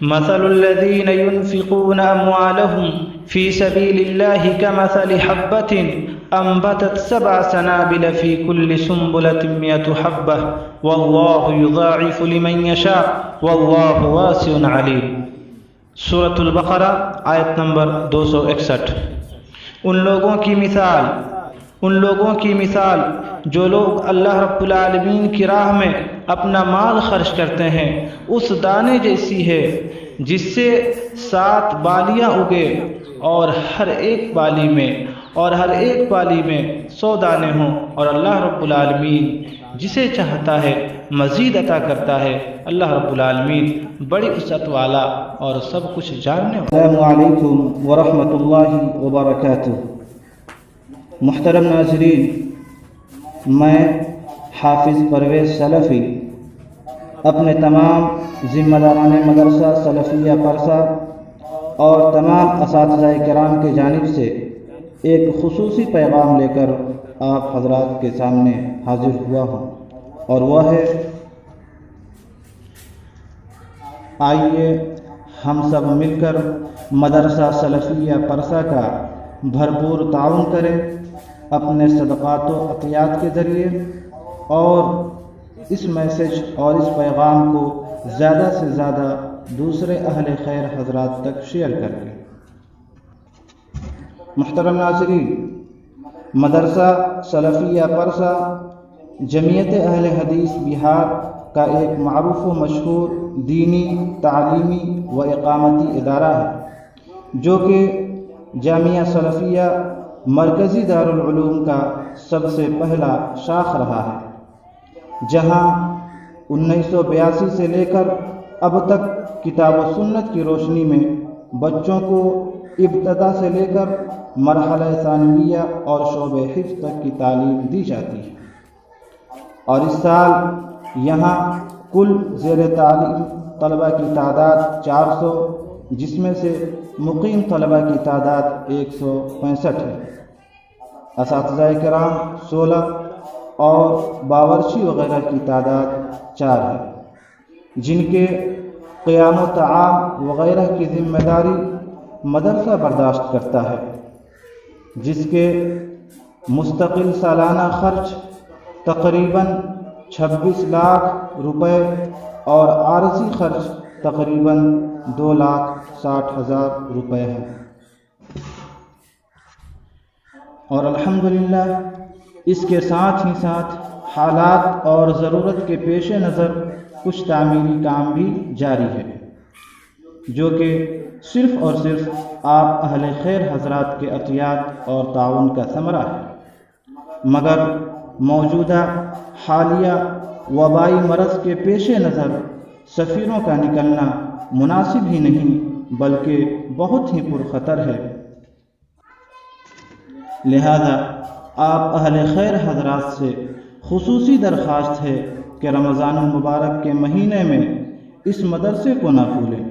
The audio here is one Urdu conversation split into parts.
مثل الذين ينفقون أموالهم في سبيل الله كمثل حبة أنبتت 7 سنابل في كل سنبلة 100 حبة والله يضاعف لمن يشاء والله واسع عليم۔ سورۃ البقرہ آیت نمبر 261۔ ان لوگوں کی مثال جو لوگ اللہ رب العالمین کی راہ میں اپنا مال خرچ کرتے ہیں اس دانے جیسی ہے جس سے 7 بالیاں اگے اور ہر ایک بالی میں 100 دانے ہوں، اور اللہ رب العالمین جسے چاہتا ہے مزید عطا کرتا ہے۔ اللہ رب العالمین بڑی وسعت والا اور سب کچھ جاننے والا۔ السلام علیکم ورحمۃ اللہ وبرکاتہ۔ محترم ناظرین، میں حافظ پرویز سلفی اپنے تمام ذمہ داران مدرسہ سلفیہ پرسہ اور تمام اساتذہ کرام کی جانب سے ایک خصوصی پیغام لے کر آپ حضرات کے سامنے حاضر ہوا ہوں، اور وہ ہے آئیے ہم سب مل کر مدرسہ سلفیہ پرسہ کا بھرپور تعاون کریں اپنے صدقات و عطیات کے ذریعے، اور اس میسج اور اس پیغام کو زیادہ سے زیادہ دوسرے اہل خیر حضرات تک شیئر کر کے۔ محترم ناظرین، مدرسہ سلفیہ پرسہ جمعیت اہل حدیث بہار کا ایک معروف و مشہور دینی، تعلیمی و اقامتی ادارہ ہے، جو کہ جامعہ سلفیہ مرکزی دارالعلوم کا سب سے پہلا شاخ رہا ہے، جہاں 1982 سے لے کر اب تک کتاب و سنت کی روشنی میں بچوں کو ابتدا سے لے کر مرحلہ ثانویہ اور شعبہ حفظ تک کی تعلیم دی جاتی ہے، اور اس سال یہاں کل زیر تعلیم طلبہ کی تعداد 400، جس میں سے مقیم طلبہ کی تعداد 165 ہے، اساتذہ کرام 16 اور باورچی وغیرہ کی تعداد 4 ہے، جن کے قیام و طعام وغیرہ کی ذمہ داری مدرسہ برداشت کرتا ہے، جس کے مستقل سالانہ خرچ تقریباً 26 لاکھ روپے اور عارضی خرچ تقریباً 2,60,000 روپے ہیں، اور الحمدللہ اس کے ساتھ ہی ساتھ حالات اور ضرورت کے پیش نظر کچھ تعمیری کام بھی جاری ہے، جو کہ صرف اور صرف آپ اہل خیر حضرات کے عطیات اور تعاون کا ثمرہ ہے، مگر موجودہ حالیہ وبائی مرض کے پیش نظر سفیروں کا نکلنا مناسب ہی نہیں بلکہ بہت ہی پرخطر ہے، لہذا آپ اہل خیر حضرات سے خصوصی درخواست ہے کہ رمضان المبارک کے مہینے میں اس مدرسے کو نہ بھولیں،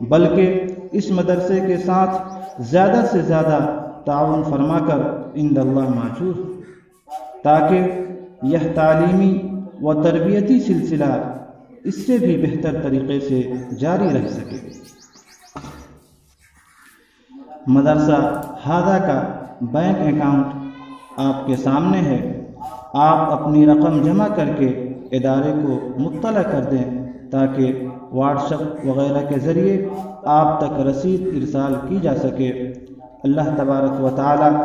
بلکہ اس مدرسے کے ساتھ زیادہ سے زیادہ تعاون فرما کر عند اللہ ماجور، تاکہ یہ تعلیمی و تربیتی سلسلہ اس سے بھی بہتر طریقے سے جاری رہ سکے۔ مدرسہ ہادہ کا بینک اکاؤنٹ آپ کے سامنے ہے، آپ اپنی رقم جمع کر کے ادارے کو مطلع کر دیں تاکہ واٹس ایپ وغیرہ کے ذریعے آپ تک رسید ارسال کی جا سکے۔ اللہ تبارک و تعالی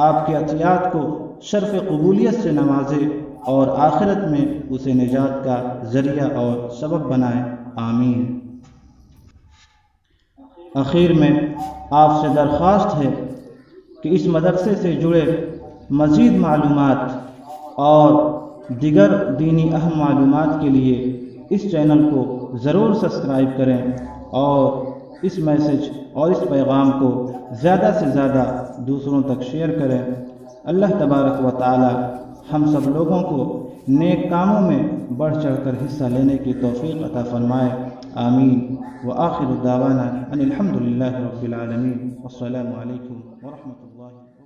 آپ کے عطیات کو شرف قبولیت سے نوازے اور آخرت میں اسے نجات کا ذریعہ اور سبب بنائے، آمین۔ آخر میں آپ سے درخواست ہے کہ اس مدرسے سے جڑے مزید معلومات اور دیگر دینی اہم معلومات کے لیے اس چینل کو ضرور سبسکرائب کریں اور اس میسج اور اس پیغام کو زیادہ سے زیادہ دوسروں تک شیئر کریں۔ اللہ تبارک و تعالی ہم سب لوگوں کو نیک کاموں میں بڑھ چڑھ کر حصہ لینے کی توفیق عطا فرمائے، آمین۔ وآخر دعوانا ان الحمد للہ رب العالمین، والسلام علیکم ورحمۃ اللہ۔